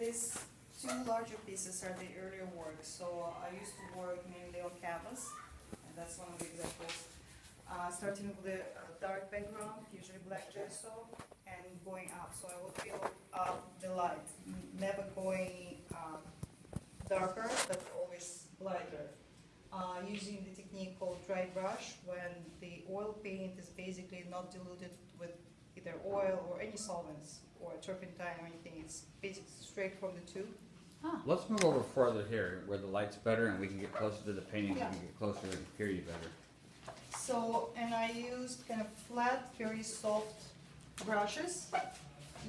these two larger pieces are the earlier work. So I used to work mainly on canvas, and that's one of the examples. Starting with the dark background, usually black gesso, and going up. So I will build up the light, never going darker, but always lighter. Using the technique called dry brush, when the oil paint is basically not diluted with either oil or any solvents or turpentine or anything. It's basically straight from the tube. Let's move over further here where the light's better and we can get closer to the painting. Yeah. We can get closer and hear you better. So, and I used kind of flat, very soft brushes.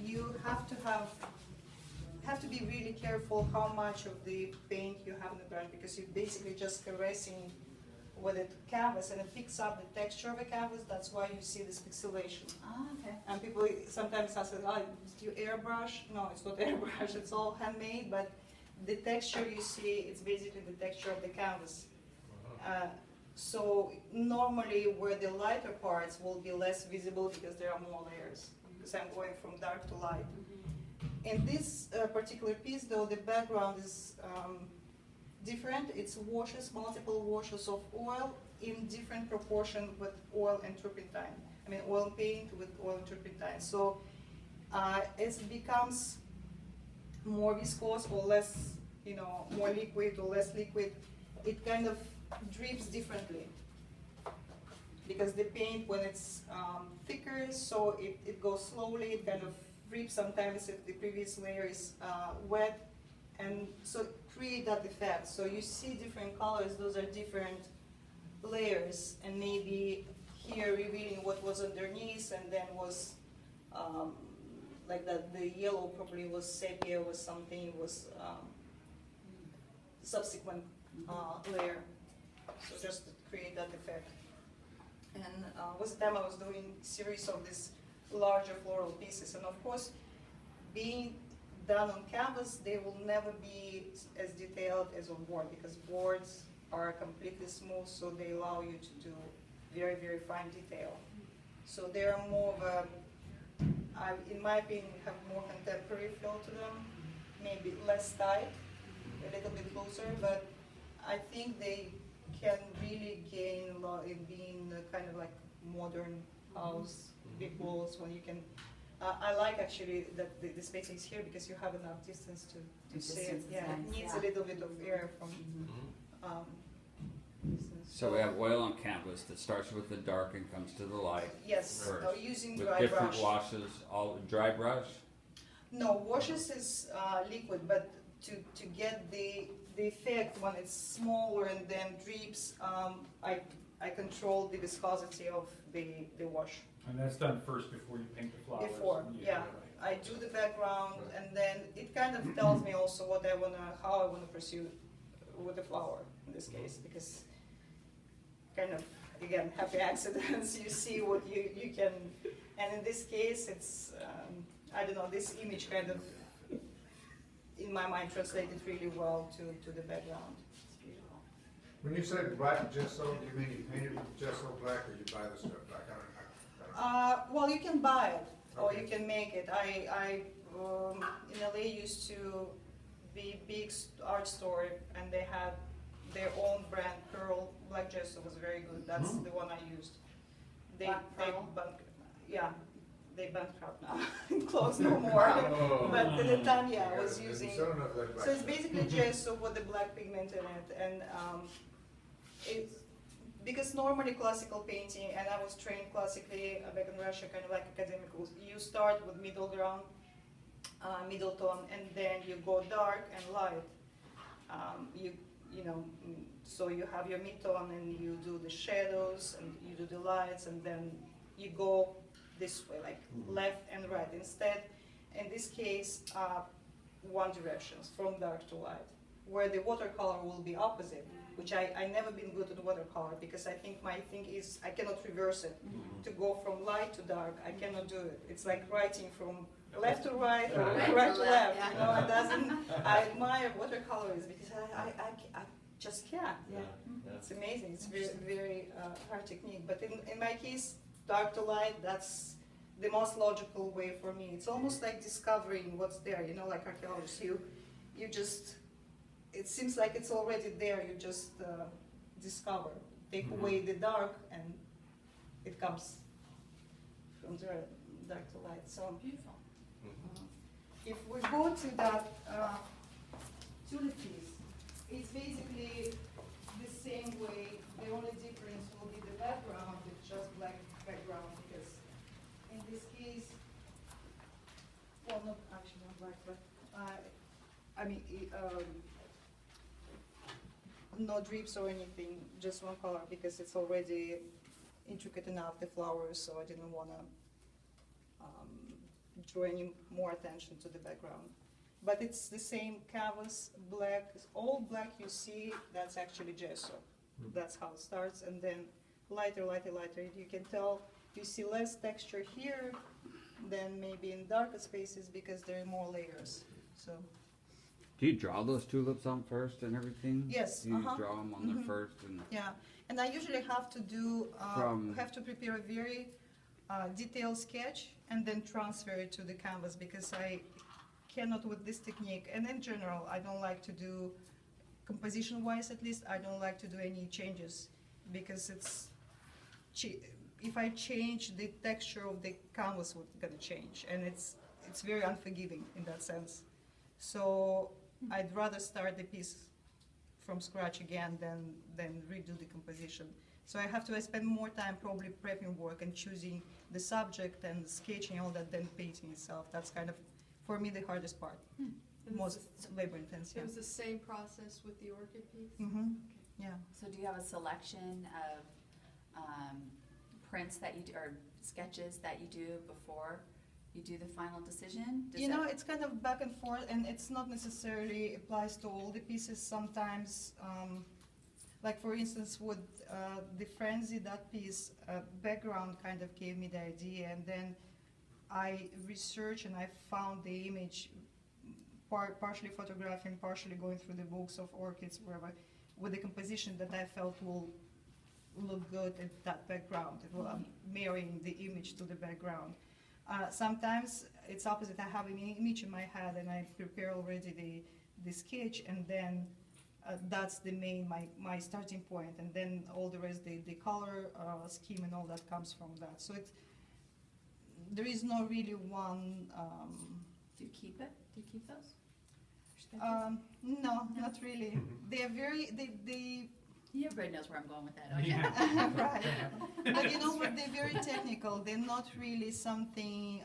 You have to be really careful how much of the paint you have in the brush, because you're basically just caressing with the canvas and it picks up the texture of the canvas. That's why you see this pixelation. Okay. And people sometimes ask, oh, do you airbrush? No, it's not airbrush, it's all handmade, but the texture you see, it's basically the texture of the canvas. So normally where the lighter parts will be less visible because there are more layers, because I'm going from dark to light. In this particular piece though, the background is different. It's washes, multiple washes of oil in different proportion with oil and turpentine. I mean oil paint with oil and turpentine. So as it becomes more viscose or less, more liquid or less liquid, it kind of drips differently. Because the paint, when it's thicker, so it goes slowly, it kind of drips sometimes if the previous layer is wet, and so create that effect. So you see different colors, those are different layers, and maybe here revealing what was underneath, and then was like that the yellow probably was sepia, was something, was subsequent layer. So just to create that effect. And with them I was doing series of these larger floral pieces, and of course being done on canvas they will never be as detailed as on board, because boards are completely smooth, so they allow you to do very, very fine detail. So they are more of a, in my opinion, have more contemporary feel to them, maybe less tight, a little bit looser, but I think they can really gain a lot in being kind of like modern house, big walls, when you can. I like actually that the space is here because you have enough distance to see it. Yeah, it needs a little bit of air from distance. So we have oil on canvas that starts with the dark and comes to the light. Yes, first, using with dry different brush. washes, all dry brush. No, washes is liquid, but to get the effect when it's smaller and then drips, I control the viscosity of the wash. And that's done first before you paint the flowers? Before, yeah. I do the background, and then it kind of tells me also how I wanna pursue with the flower in this case, because kind of, again, happy accidents, you see what you can, and in this case it's, I don't know, this image kind of, in my mind, translated really well to the background. It's beautiful. When you say black gesso, do you mean you painted gesso black, or you buy the stuff black? Well, you can buy it, or Okay. you can make it. I in LA used to be big art store, and they had their own brand, Pearl Black Gesso was very good. That's the one I used. They bankrupt now, closed no more. But at the time, yeah, I was using. So it's basically gesso with the black pigment in it, and it's because normally classical painting, and I was trained classically back in Russia, kind of like academical. You start with middle ground, middle tone, and then you go dark and light. So you have your mid-tone and you do the shadows and you do the lights, and then you go this way, like left and right. Instead, in this case, one direction, from dark to light, where the watercolor will be opposite, which I never been good at watercolor, because I think my thing is I cannot reverse it. To go from light to dark, I cannot do it. It's like writing from left to right or right to left. Yeah. It doesn't. I admire watercolors because I just can't. Yeah. It's amazing. It's very, very hard technique. But in my case, dark to light, that's the most logical way for me. It's almost like discovering what's there, you know, like archaeologists. You just, it seems like it's already there. You just discover, take away the dark, and it comes from the dark to light. So Beautiful. if we go to that tulip piece, it's basically the same way. The only difference will be the background with just black background, because in this case, well, not actually not black, but I mean, no drips or anything, just one color, because it's already intricate enough, the flowers, so I didn't want to draw any more attention to the background. But it's the same canvas, black, all black you see, that's actually gesso. That's how it starts, and then lighter, lighter, lighter. You can tell, you see less texture here than maybe in darker spaces because there are more layers, so. Do you draw those tulips on first and everything? Yes, Do you uh-huh. draw them on there first and? Yeah, and I usually have to do, From- have to prepare a very detailed sketch and then transfer it to the canvas, because I cannot with this technique, and in general, I don't like to do, composition-wise at least, I don't like to do any changes, because it's, if I change, the texture of the canvas would gonna change, and it's very unforgiving in that sense. So I'd rather start the piece from scratch again than redo the composition. So I have to spend more time probably prepping work and choosing the subject and sketching all that, than painting itself. That's kind of, for me, the hardest part, And most it's labor intensive. It was the same process with the orchid piece? Mm-hmm, yeah. So do you have a selection of prints that you do, or sketches that you do before you do the final decision? Does You know, that- it's kind of back and forth, and it's not necessarily applies to all the pieces. Sometimes, like for instance, with the Frenzy, that piece, background kind of gave me the idea, and then I researched and I found the image, partially photographing, partially going through the books of orchids, wherever, with the composition that I felt will look good at that background. It will marrying the image to the background. Sometimes it's opposite. I have an image in my head and I prepare already the sketch, and then that's the main, my starting point, and then all the rest, the color scheme and all that comes from that. So there is no really one, Do you keep it? Do you keep those? Sketches? no, not really. They are very, Everybody knows where I'm going with that, don't you? right. But you know what, they're very technical. They're not really something,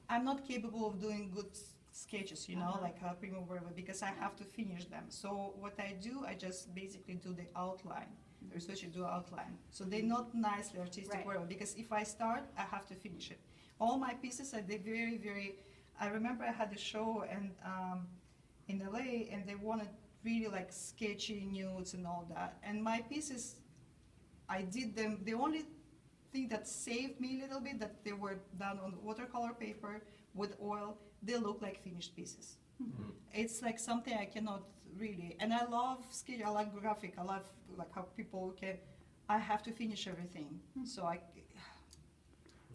I'm not capable of doing good sketches, you know, like Primo whatever, because I have to finish them. So what I do, I just basically do the outline. The researcher do outline. So they're not nicely artistic, Right. whatever, because if I start, I have to finish it. All my pieces are, they're very, very, I remember I had a show and in LA, and they wanted really like sketchy nudes and all that. And my pieces, I did them, the only thing that saved me a little bit, that they were done on watercolor paper with oil, they look like finished pieces. It's like something I cannot really, and I love sketch, I like graphic, I love like how people can, I have to finish everything.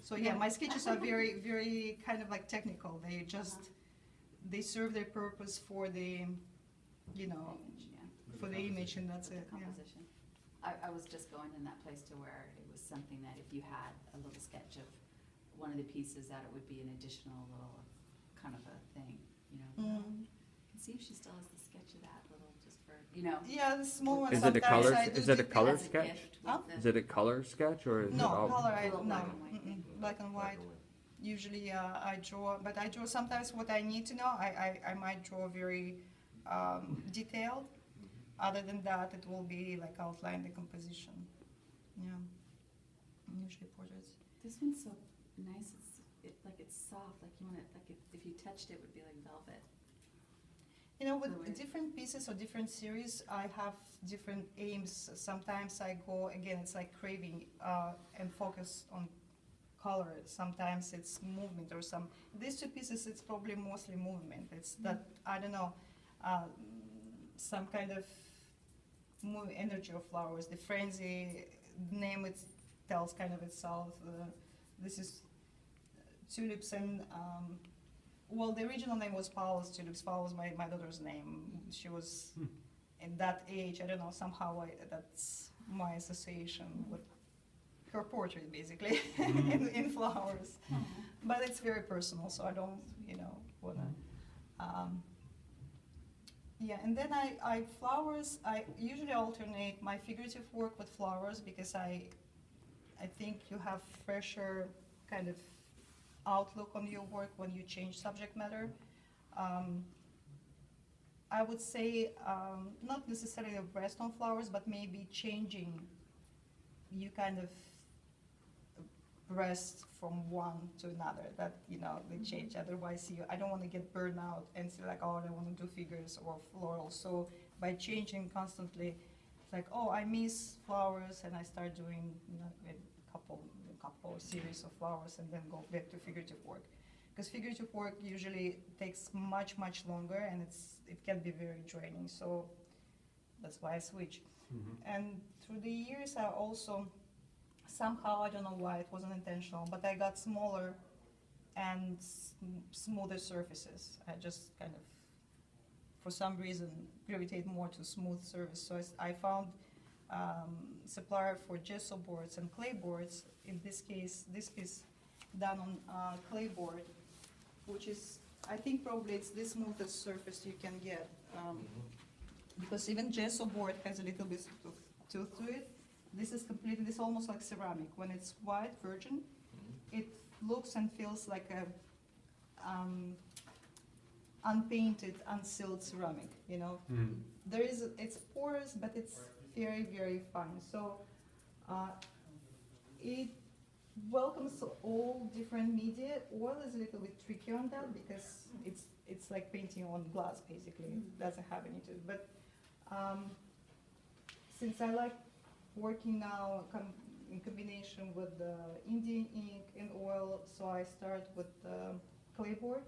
So yeah, my sketches are very, very kind of like technical. They just, they serve their purpose for the, you know, Image, yeah. for the image, and that's The it, yeah. composition. I was just going in that place to where it was something that if you had a little sketch of one of the pieces, that it would be an additional little kind of a thing, you know? Mm. See if she still has the sketch of that little, just for, you know. Yeah, the small ones. Is it a sometimes color- I do is it a the- color as a sketch? gift with Huh? the- Is it a color sketch or is it No, all? color, I, Little no, black and white thing. black and white. Usually I draw, but I draw sometimes what I need to know. I might draw very detailed. Other than that, it will be like outline the composition. Yeah, usually portraits. This one's so nice, like it's soft, like you want it, like if you touched it, it would be like velvet. You know, with So weird. different pieces or different series, I have different aims. Sometimes I go, again, it's like craving and focus on color. Sometimes it's movement or some, these two pieces, it's probably mostly movement. It's that, I don't know, some kind of energy of flowers. The frenzy, the name it tells kind of itself. this is tulips and, well, the original name was Paula's tulips. Paula was my daughter's name. She was in that age, I don't know, somehow that's my association with her portrait, basically, in flowers. But it's very personal, so I don't, wanna. Yeah, and then I flowers, I usually alternate my figurative work with flowers because I think you have fresher kind of outlook on your work when you change subject matter. I would say not necessarily rest on flowers, but maybe changing. You kind of rest from one to another. That they change. Otherwise, I don't want to get burned out and say like, oh, I don't want to do figures or florals. So by changing constantly, it's like, oh, I miss flowers, and I start doing a couple series of flowers, and then go back to figurative work. Because figurative work usually takes much longer, and it can be very draining. So that's why I switch. And through the years, I also somehow, I don't know why, it wasn't intentional, but I got smaller and smoother surfaces. I just kind of, for some reason, gravitate more to smooth surface. So I found supplier for gesso boards and clay boards. In this case, this piece done on clay board, which is, I think probably it's the smoothest surface you can get. Because even gesso board has a little bit of tooth to it. This is completely, this is almost like ceramic. When it's white, virgin, it looks and feels like a unpainted, unsealed ceramic, There is, it's porous, but it's very fine. So it welcomes all different media. Oil is a little bit tricky on that because it's like painting on glass, basically. It doesn't have any to it. But since I like working now in combination with Indian ink and oil, so I start with clay board.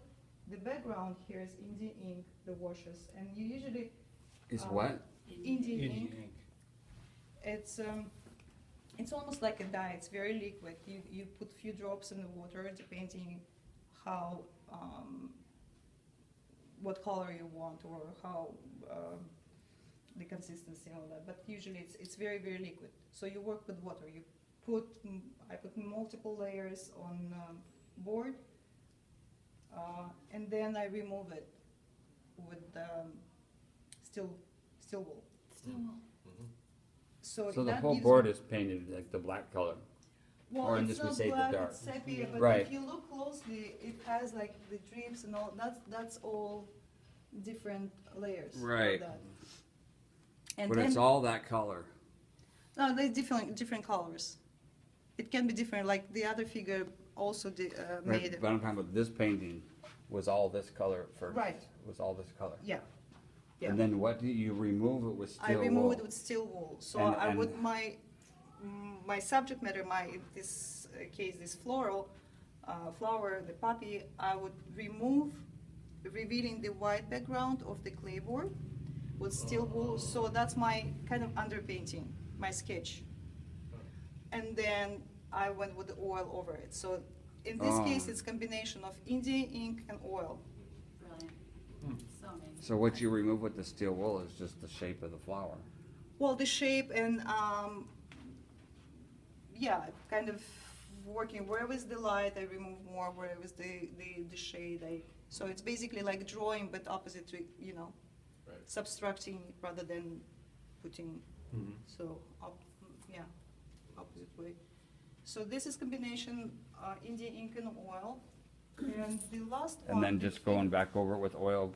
The background here is Indian ink, the washes, and you usually Is what? Indian ink. It's almost like a dye. It's very liquid. You put few drops in the water, depending how what color you want or how the consistency and all that. But usually it's very liquid. So you work with water. I put multiple layers on board, and then I remove it with steel wool. So So the that whole gives board me- is painted like the black color. Well, or in it's this we not say the black, dark. it's sepia, but Right. if you look closely, it has like the drips and all. That's all different layers. of Right. that. And But then it's all that color. no, they're different colors. It can be different. Like the other figure also Right, made. but I'm talking about this painting was all this color at first. Right. Was all this color. Yeah. Yeah. And then what do you remove it with steel I remove wool? it with steel wool. So And- I would and- my subject matter, in this case, this floral flower, the poppy, I would remove, revealing the white background of the clay board with steel wool. So that's my kind of underpainting, my sketch. And then I went with the oil over it. So in this case, it's combination of Indian ink and oil. Brilliant. So amazing. So what you remove with the steel wool is just the shape of the flower. Well, the shape and yeah, kind of working where is the light, I remove more. Where is the shade, so it's basically like drawing, but opposite to subtracting rather than putting. So yeah, opposite way. So this is combination Indian ink and oil, and the last one. And then just going back over it with oil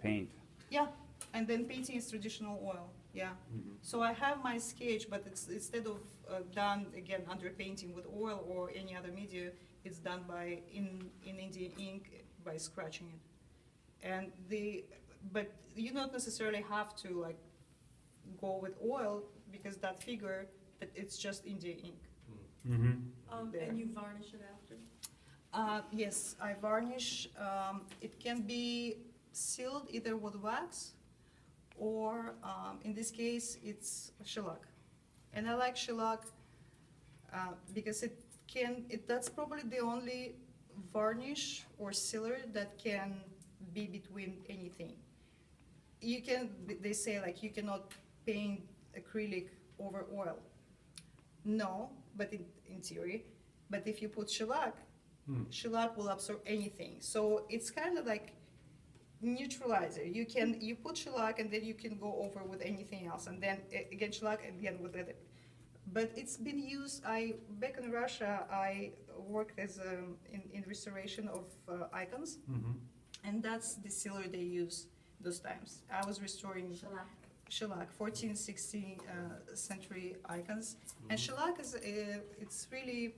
paint. Yeah, and then painting is traditional oil. Yeah. So I have my sketch, but it's instead of done again under painting with oil or any other media, it's done by in Indian ink by scratching it. And but you don't necessarily have to like go with oil because that figure, that it's just Indian ink. There. And you varnish it after? Yes, I varnish. It can be sealed either with wax or in this case it's shellac. And I like shellac because it that's probably the only varnish or sealer that can be between anything. They say like you cannot paint acrylic over oil. No, but in theory, but if you put shellac, shellac will absorb anything. So it's kind of like neutralizer. You put shellac and then you can go over with anything else, and then again shellac and again with it. But it's been used. Back in Russia, I worked as in restoration of icons, and that's the sealer they use those times. I was restoring shellac, 14th, 16th century icons, and shellac is it's really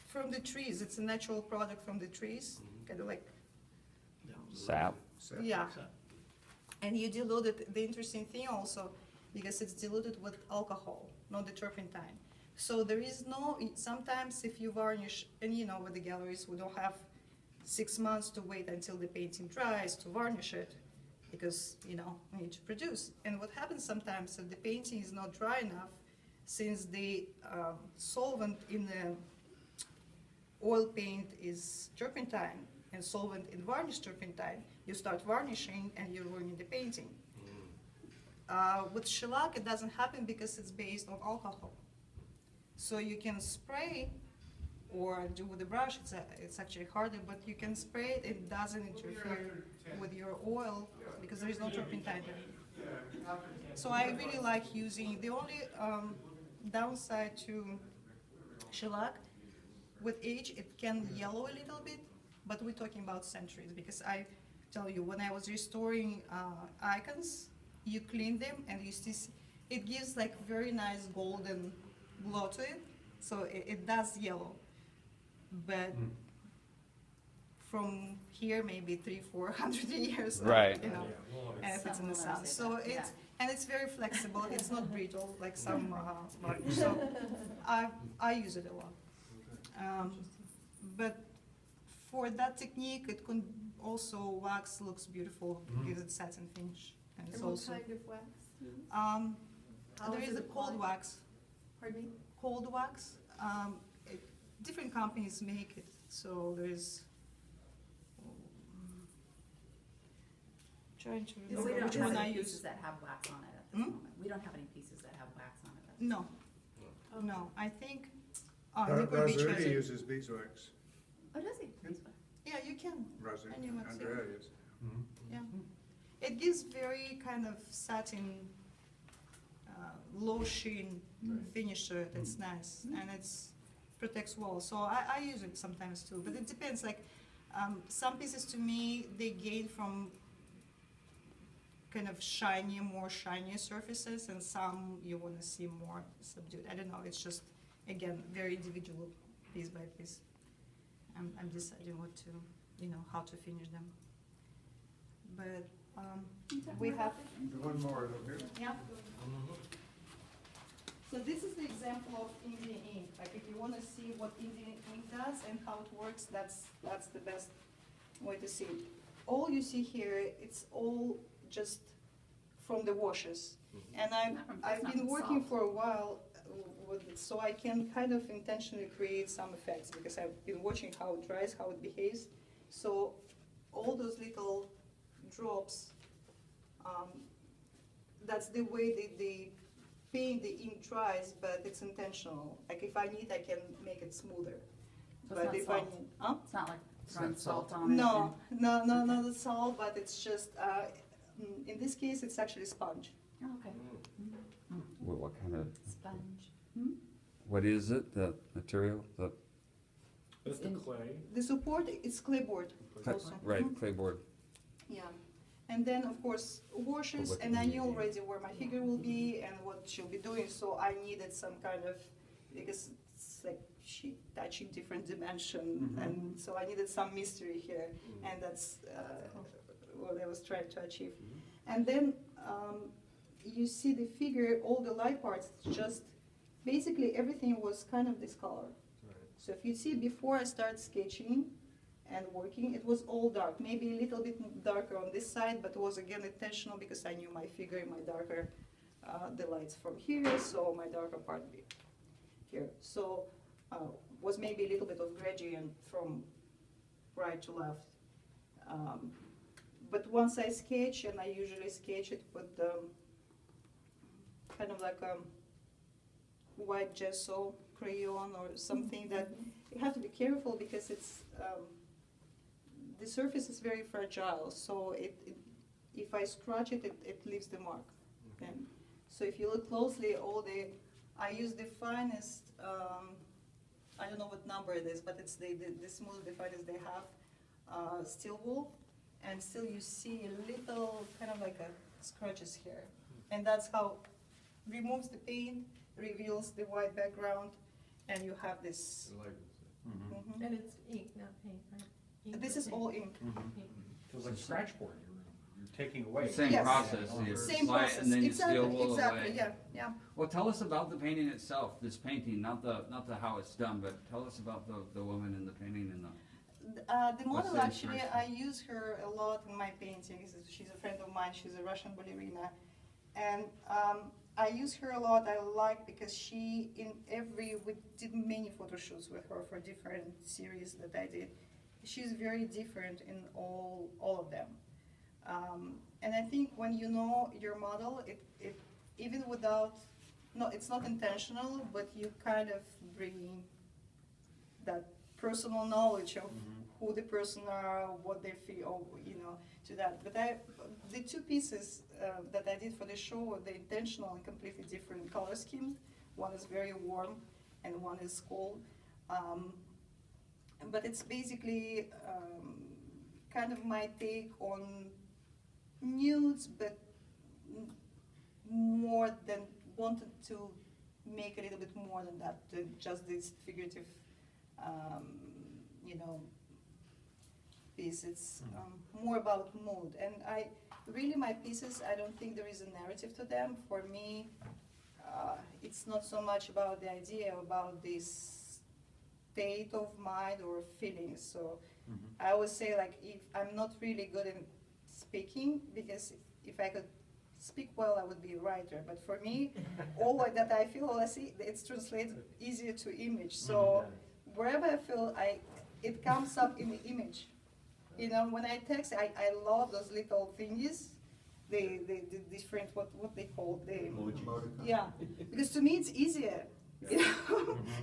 from the trees. It's a natural product from the trees, kind of like Sap. yeah. And you dilute it. The interesting thing also, because it's diluted with alcohol, not the turpentine. So there is no, sometimes if you varnish, and you know with the galleries, we don't have 6 months to wait until the painting dries to varnish it, because, you know, we need to produce. And what happens sometimes if the painting is not dry enough, since the solvent in the oil paint is turpentine, and solvent in varnish turpentine, you start varnishing and you're ruining the painting. With shellac, it doesn't happen because it's based on alcohol. So you can spray or do with a brush, it's actually harder, but you can spray it, it doesn't interfere with your oil because there is no turpentine there. So I really like using, the only downside to shellac, with age it can yellow a little bit, but we're talking about centuries, because I tell you, when I was restoring icons, you clean them and you see, it gives like very nice golden glow to it, so it does yellow. But from here, maybe 300-400 years, Right. you know, and if it's in the sun. So it's, and it's very flexible, it's not brittle like some varnish, so I use it a lot. But for that technique, it can also, wax looks beautiful, gives it satin finish. And it's And what also, kind of wax? How there is is it a cold applied? wax. Pardon me? Cold wax. Different companies make it, so there's. Trying to But we remember don't which have one I any use. pieces that have wax on it at this Hmm? moment. We don't have any pieces that have wax on it at this No, Oh. no. I think. Newport Beach has Razuri it. uses beeswax. Oh, does he? Yeah, you can. Razuri, And you would see. Andrea uses. Yeah. It gives very kind of satin, low sheen finish to it. It's nice and it's protects walls. So I use it sometimes too, but it depends. Like some pieces to me they gain from kind of more shiny surfaces, and some you want to see more subdued. I don't know. It's just again very individual, piece by piece. I'm deciding what to, you know, how to finish them. But we have. One more over here. Yeah. So this is the example of Indian ink. Like if you want to see what Indian ink does and how it works, that's the best way to see it. All you see here, it's all just from the washes. And I've been working for a while with it, so I can kind of intentionally create some effects because I've been watching how it dries, how it behaves. So all those little drops, that's the way the paint, the ink dries, but it's intentional. Like if I need, I can make it smoother. So But it's if not I salt? need, It's not like throwing not salt. salt on it? no, not at all, but it's just, in this case, it's actually sponge. Oh, okay. What kind of, Sponge. what is it, the material, the, That's the In- clay. The support, it's clapboard also. right, Mhm. clayboard? Yeah. And then, of course, washes, what and I do you knew need? already where my figure will be and what she'll be doing, so I needed some kind of, because it's like she touching different dimension, and so I needed some mystery here, and that's what I was trying to achieve. And then you see the figure, all the light parts, just basically everything was kind of this color. So if you see before I started sketching and working, it was all dark, maybe a little bit darker on this side, but it was again intentional because I knew my figure, my darker, the lights from here, so my darker part be. here. So was maybe a little bit of gradient from right to left. But once I sketch, and I usually sketch it with kind of like a white gesso crayon or something that you have to be careful because it's the surface is very fragile. So if I scratch it, it leaves the mark. And so if you look closely, I use the finest. I don't know what number it is, but it's the smooth, the finest they have, steel wool, and still you see a little kind of like a scratches here, and that's how removes the paint, reveals the white background, and you have this. Mhm. And it's ink, not paint, right? Ink This or is paint? all ink. Ink. So it's like scratch board, you're taking away. Same Yes. process, you Same apply it process. and then you Exactly. steel wool Exactly. away. Yeah. Yeah. Well, tell us about the painting itself, this painting, not the how it's done, but tell us about the woman in the painting and the. The What's model, the actually, inspiration? I use her a lot in my paintings. She's a friend of mine. She's a Russian ballerina. And I use her a lot. I like because we did many photo shoots with her for different series that I did. She's very different in all of them. And I think when you know your model, it even without, no, it's not intentional, but you kind of bring that personal knowledge of who the person are, what they feel, to that. But the two pieces that I did for the show were the intentional and completely different color schemes. One is very warm and one is cold. But it's basically kind of my take on nudes, but more than wanted to make a little bit more than that, than just this figurative piece. It's more about mood. And my pieces, I don't think there is a narrative to them. For me, it's not so much about the idea, about this state of mind or feelings. So I always say, like, if I'm not really good in speaking, because if I could speak well, I would be a writer. But for me, all that I feel, all I see, it's translated easier to image. So wherever I feel, it comes up in the image. When I text, I love those little thingies, the different, what they call the yeah, because to me it's easier.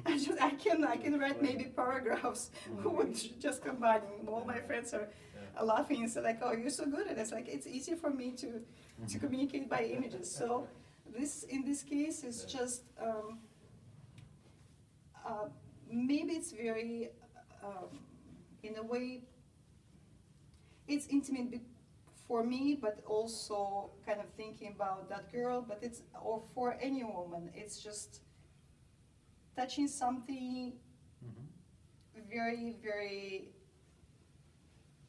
I can write maybe paragraphs with just combining. All my friends are laughing and say like, "Oh, you're so good at it." It's like it's easier for me to communicate by images. So in this case is just maybe it's very in a way it's intimate for me, but also kind of thinking about that girl. But or for any woman, it's just touching something very, very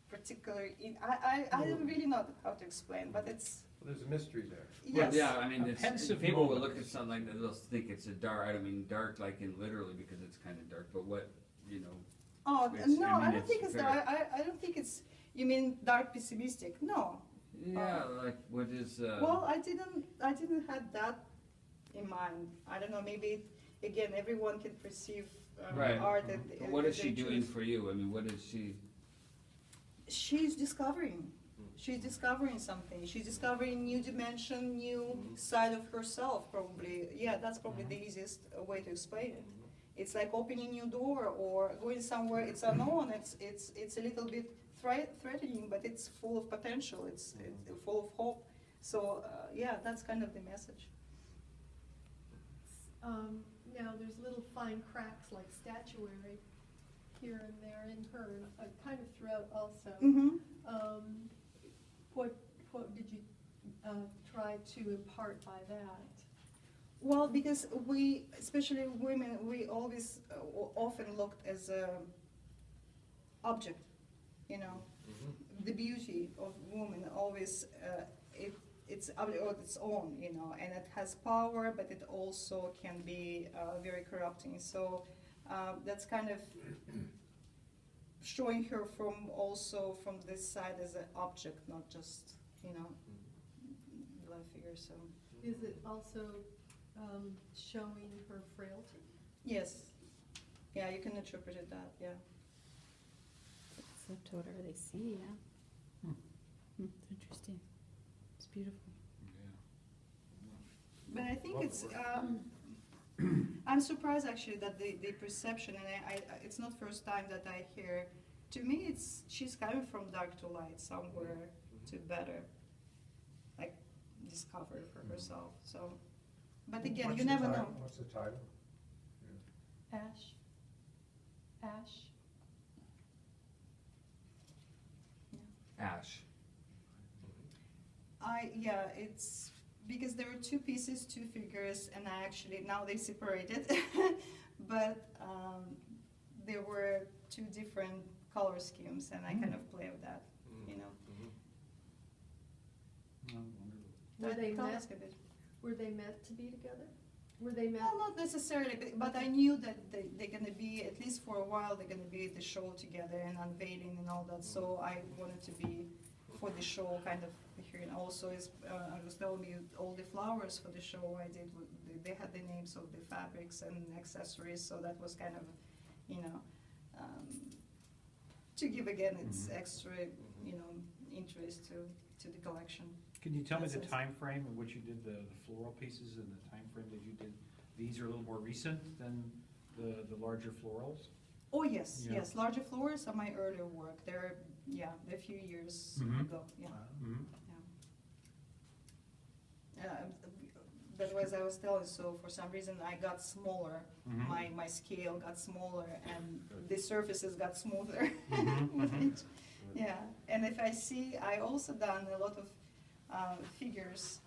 particular. I don't really know how to explain, but it's. There's a mystery there. Well, Yes. yeah, I mean, A pensive people will moment. look at something like that, they'll think it's a dark, I don't mean dark like in literally because it's kind of dark, but what, Oh It's- no, I mean, I don't it's think it's very- dark. I don't think it's. You mean dark pessimistic? No. yeah, like what is, Well, I didn't have that in mind. I don't know. Maybe again, everyone can perceive Right. art. but what is she they doing choose. for you? I mean, what is she, She's discovering. She's discovering something. She's discovering new dimension, new side of herself. Probably, yeah. That's probably the easiest way to explain it. It's like opening a new door or going somewhere it's unknown. It's a little bit threatening, but it's full of potential. It's full of hope. So yeah, that's kind of the message. Now, there's little fine cracks like statuary here and there in her, kind of throughout also. Mm-hmm. What did you try to impart by that? Well, because we, especially women, we always often looked as a object, the beauty of woman always, it's on its own, and it has power, but it also can be very corrupting. So that's kind of showing her from this side as an object, not just, live figure. So Is it also showing her frailty? Yes. Yeah, you can interpret it that, yeah. It's up to whatever they see, yeah. It's interesting. It's beautiful. But I think it's, I'm surprised actually that the perception, and it's not first time that I hear, to me it's, she's coming from dark to light somewhere to better, like, discover for herself, so. But again, What's you the never title? know. What's the title? Ash. Ash. Ash. Yeah, it's, because there were two pieces, two figures, and I actually, now they separated, but there were two different color schemes, and I kind of play with that, you know. Oh, wonderful. Were they Tell meant, us a bit. were they meant to be together? Were they meant? Well, not necessarily, but I knew that they're gonna be, at least for a while, they're gonna be at the show together and unveiling and all that, so I wanted to be for the show kind of here, and also is, I was telling you, all the flowers for the show I did, they had the names of the fabrics and accessories, so that was kind of, you know, to give again its extra, you know, interest to the collection. Can you tell me the That's it. time frame in which you did the floral pieces and the time frame that you did? These are a little more recent than the larger florals? Oh, yes, Yeah. yes, larger flowers are my earlier work, they're, yeah, they're a few years Mhm. ago, yeah. Mhm. That was, I was telling, so for some reason I got smaller, Mhm. my scale got smaller, and the surfaces got smoother. Mhm. Yeah, and if I see, I also done a lot of figures,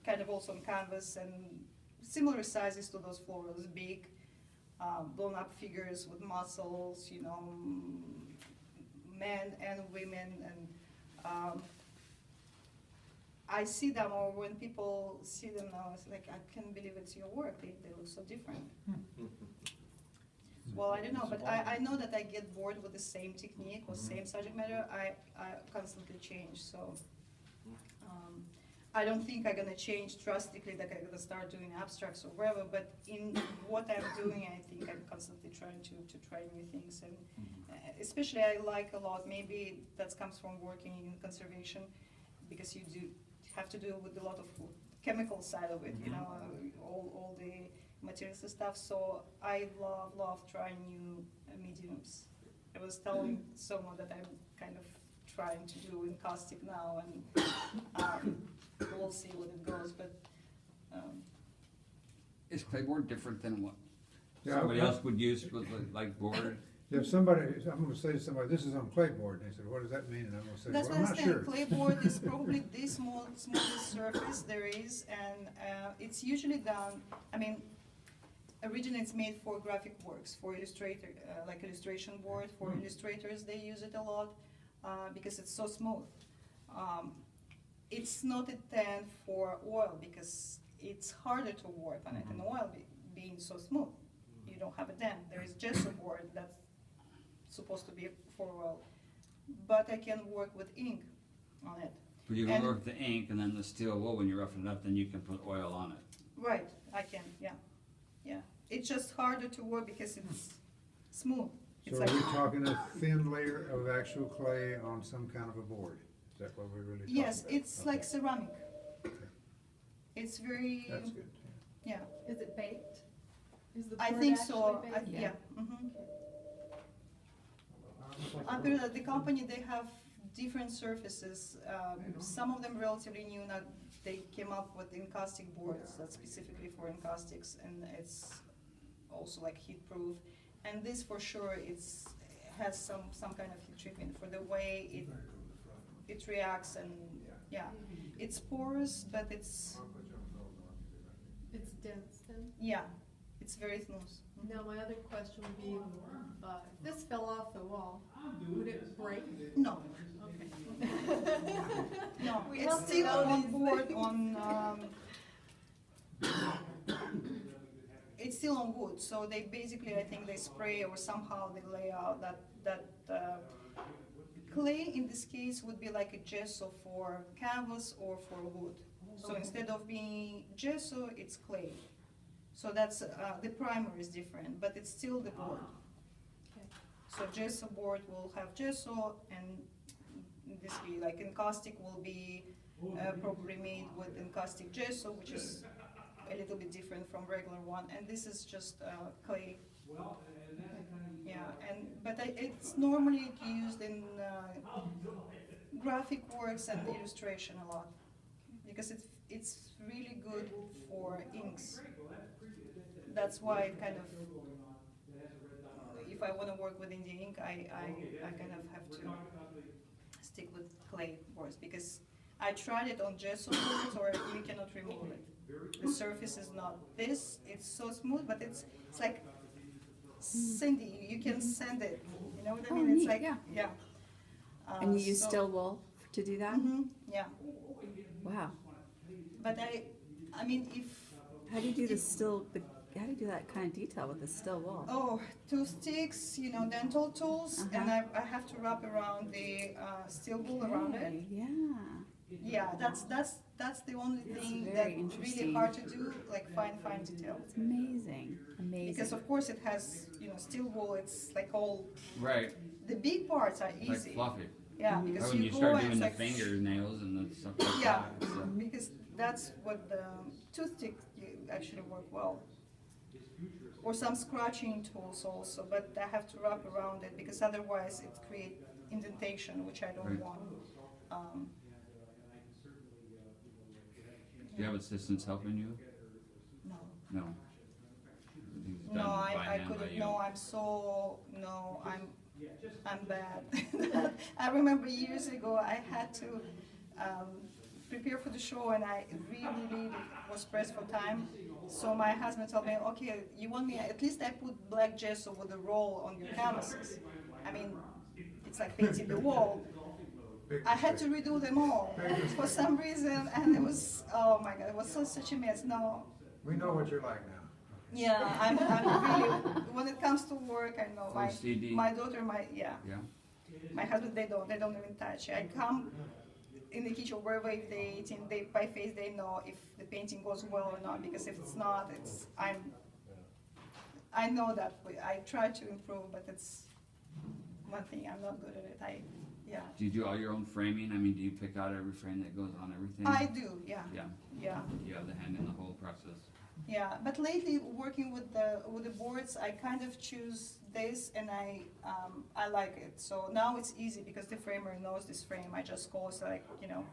kind of also on canvas, and similar sizes to those florals, big, blown up figures with muscles, you know, men and women, and I see them, or when people see them now, it's like, I can't believe it's your work, they look so different. Well, I don't know, but I know that I get bored with the same technique or same subject matter, I constantly change, so. I don't think I'm gonna change drastically, that I'm gonna start doing abstracts or whatever, but in what I'm doing, I think I'm constantly trying to try new things, and especially I like a lot, maybe that comes from working in conservation, because you have to do with a lot of chemical side of it, you know, all the materials and stuff, so I love trying new mediums. I was telling someone that I'm kind of trying to do in caustic now, and we'll see what it goes, but Is playboard different than what Yeah, somebody I- else would use with like board? If somebody, I'm gonna say to somebody, this is on clapboard, and they said, what does that mean? And I'm gonna say, that's well, what I'm I'm not saying. sure. Playboard is probably the smallest surface there is, and it's usually done, I mean, originally it's made for graphic works, for illustrator, like illustration board, for illustrators, they use it a lot, because it's so smooth. It's not a 10 for oil, because it's harder to work on it in oil, being so smooth. You don't have a dent. There is gesso board that's supposed to be for oil, but I can work with ink on it. But you can And- work the ink and then the steel wool, when you roughen it up, then you can put oil on it. Right, I can, yeah, yeah. It's just harder to work because it's smooth. It's So are like, we talking a thin layer of actual clay on some kind of a board? Is that what we're really talking about? yes, it's like Okay. ceramic. It's very, That's good. yeah. Is it baked? Is the I board think so, actually baked? yeah. The company, they have different surfaces, some of them relatively new, now they came up with encaustic boards that's specifically for encaustics, and it's also like heat proof. And this for sure, has some kind of heat treatment for the way it reacts, and yeah, it's porous, but it's, It's dense then? yeah, it's very smooth. Now, my other question would be, if this fell off the wall, would it break? No, Okay. no, We it's have to still know on these board things. on, it's still on wood, so they basically, I think they spray or somehow they lay out that clay in this case would be like a gesso for canvas or for wood. So instead of being gesso, it's clay. So that's, the primer is different, but it's still the board. Okay. So gesso board will have gesso, and this be like encaustic will be probably made with encaustic gesso, which is a little bit different from regular one, and this is just clay. Yeah, but it's normally used in graphic works and illustration a lot, because it's really good for inks. That's why it kind of, if I want to work with India ink, I kind of have to stick with clay boards, because I tried it on gesso boards, or you cannot remove it. The surface is not this, it's so smooth, but it's like sandy, you can sand it, you know what I Oh, mean? It's neat, like, yeah. yeah. And you use So- still wool to do that? Yeah, Wow. but I mean, if, How do you do how do you do that kind of detail with the still wool? oh, 2 sticks, you know, dental tools, and Uh-huh. I have to wrap around the steel wool around it. Okay, yeah. Yeah, that's the only thing very that's really interesting. hard to do, like fine detail. It's amazing, amazing. Because of course it has, you know, steel wool, it's like all, Right, the big parts are like easy. fluffy. Yeah, Mhm. because Or when you go start and doing it's the like, fingernails and the stuff like yeah, that. so- because that's what the toothpick actually work well. Or some scratching tools also, but I have to wrap around it, because otherwise it create indentation, which I don't Right. want. Do you have assistants helping you? No. No. Everything's No, done by I hand by couldn't, you. no, I'm bad. I remember years ago, I had to prepare for the show, and I really was pressed for time. So my husband told me, okay, you want me, at least I put black gesso with a roll on your canvases. I mean, it's like painting the wall. Big I had to mistake. redo them all for some reason, and it was, oh my God, it was such a mess. No, We know what you're like now. yeah, I'm really, when it comes to work, I know OCD. my daughter, yeah, Yeah, my husband, they don't even touch. I come in the kitchen wherever if they eat, and they, by face they know if the painting goes well or not, because if it's not, I know that, I try to improve, but it's one thing, I'm not good at it, yeah. do you do all your own framing? I mean, do you pick out every frame that goes on everything? I do, yeah, Yeah, yeah. you have the hand in the whole process. Yeah, but lately working with the boards, I kind of choose this, and I like it. So now it's easy because the framer knows this frame. I just call it, like, you know,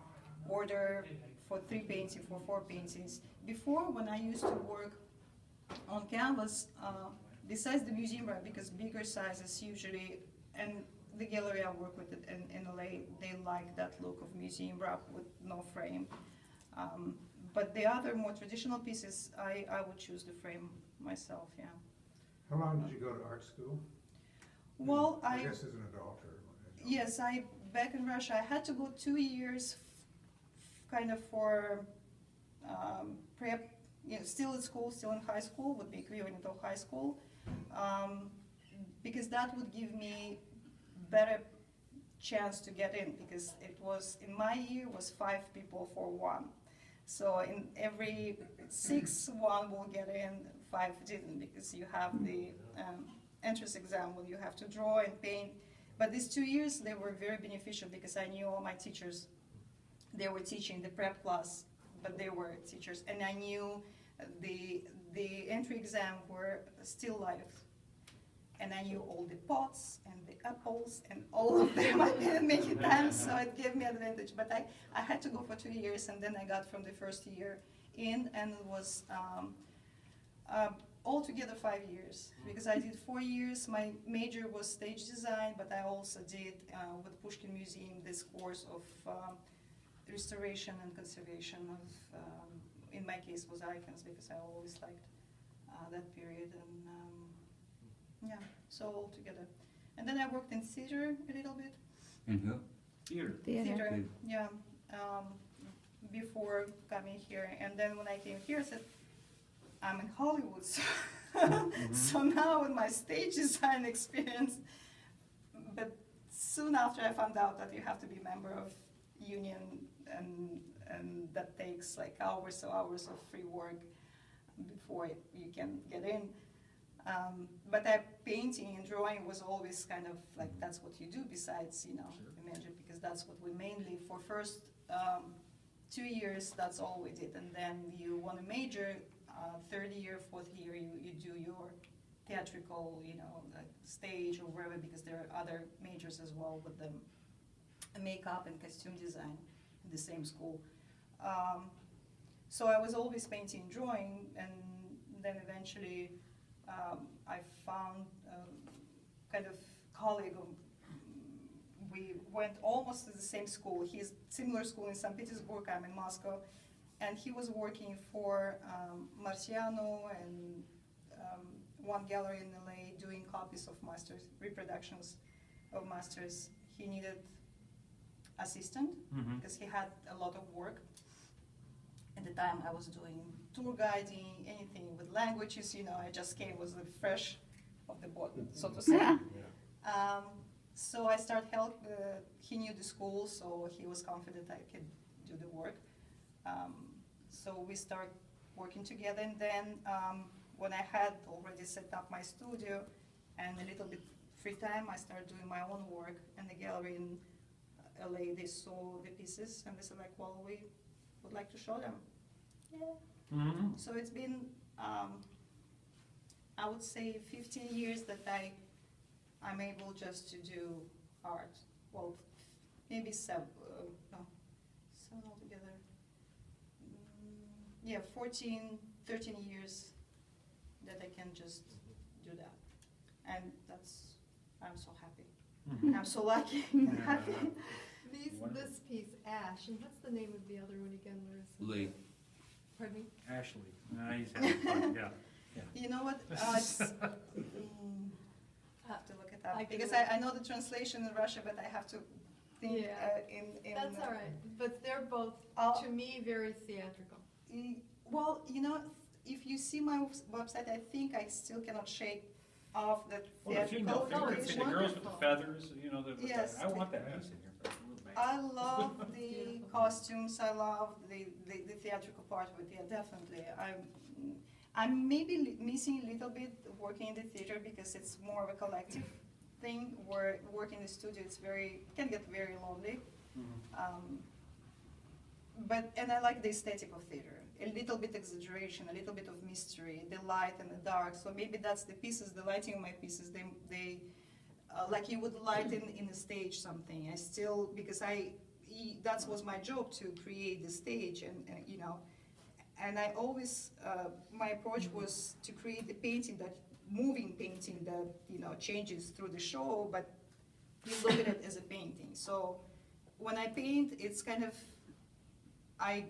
order for 3 paintings, for 4 paintings. Before, when I used to work on canvas, besides the museum wrap, because bigger sizes usually, and the gallery I work with in LA, they like that look of museum wrap with no frame. But the other more traditional pieces, I would choose the frame myself, yeah. How long did you go to art school? Well, I guess as an adult or. yes, back in Russia, I had to go 2 years kind of for prep, you know, still at school, still in high school, would be equivalent of high school, because that would give me better chance to get in, because it was, in my year, was 5 people for 1. So in every 6, 1 will get in, 5 didn't, because you have the entrance exam when you have to draw and paint. But these 2 years, they were very beneficial, because I knew all my teachers. They were teaching the prep class, but they were teachers, and I knew the entry exam were still life. And I knew all the pots and the apples and all of them. I didn't make it time, so it gave me advantage. But I had to go for 2 years, and then I got from the first year in, and it was altogether 5 years, because I did 4 years. My major was stage design, but I also did with Pushkin Museum this course of restoration and conservation of, in my case, was icons, because I always liked that period. And yeah, so all together. And then I worked in theater a little bit. And who? Theater. Theater. Yeah, before coming here. And then when I came here, I said, I'm in Hollywood, so, so now with my stage design experience, but soon after I found out that you have to be a member of union, and that takes like hours of free work. before you can get in. But painting and drawing was always kind of like, that's what you do besides, you know, Sure. the major, because that's what we mainly, for first 2 years, that's all we did. And then you want a major, third year, fourth year, you do your theatrical, you know, like stage or wherever, because there are other majors as well with them, makeup and costume design in the same school. So I was always painting, drawing, and then eventually I found a kind of colleague of, we went almost to the same school. He's similar school in St. Petersburg, I'm in Moscow, and he was working for Marciano and one gallery in LA doing copies of masters, reproductions of masters. He needed assistant Mhm. because he had a lot of work. At the time I was doing tour guiding, anything with languages, you know, I just came, was fresh of the boat, so to say. Yeah. So I started help, he knew the school, so he was confident I could do the work. So we started working together, and then when I had already set up my studio and a little bit free time, I started doing my own work, and the gallery in LA, they saw the pieces, and they said like, well, we would like to show them. Yeah. Mhm. So it's been, I would say 15 years that I'm able just to do art. Well, maybe seven altogether. Yeah, 14, 13 years that I can just do that. And I'm so happy. Mhm. I'm so lucky and happy. Wonderful. This piece, Ash, and what's the name of the other one again, Larissa? Lee. Pardon me? Ashley, he's having fun, yeah. You know what? It's, I have to look it up I can because look. I know the translation in Russia, but I have to think Yeah. in. That's all right, but they're both, I'll- to me, very theatrical. Well, you know, if you see my website, I think I still cannot shake off that Well, the female theatrical Oh, figure, it's see foundation. the girls with the wonderful. feathers, you know, Yes. I want that piece in here. but it was made. I love the Beautiful. costumes. I love the theatrical part of it. Yeah, definitely. I'm maybe missing a little bit working in the theater because it's more of a collective thing. Where working in the studio, can get very lonely. Mhm. And I like the aesthetic of theater. A little bit exaggeration, a little bit of mystery, the light and the dark. So maybe that's the pieces, the lighting of my pieces. They like you would light in a stage something. I still, because that was my job to create the stage, and you know, and I always my approach was to create the painting, that moving painting that, you know, changes through the show, but you look at it as a painting. So when I paint, it's kind of, I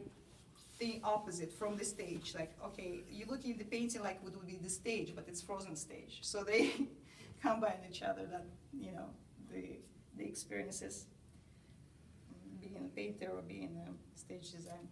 think opposite from the stage. Like, okay, you look in the painting like it would be the stage, but it's frozen stage. So they combine each other, that, you know, the experiences, being a painter or being a stage design.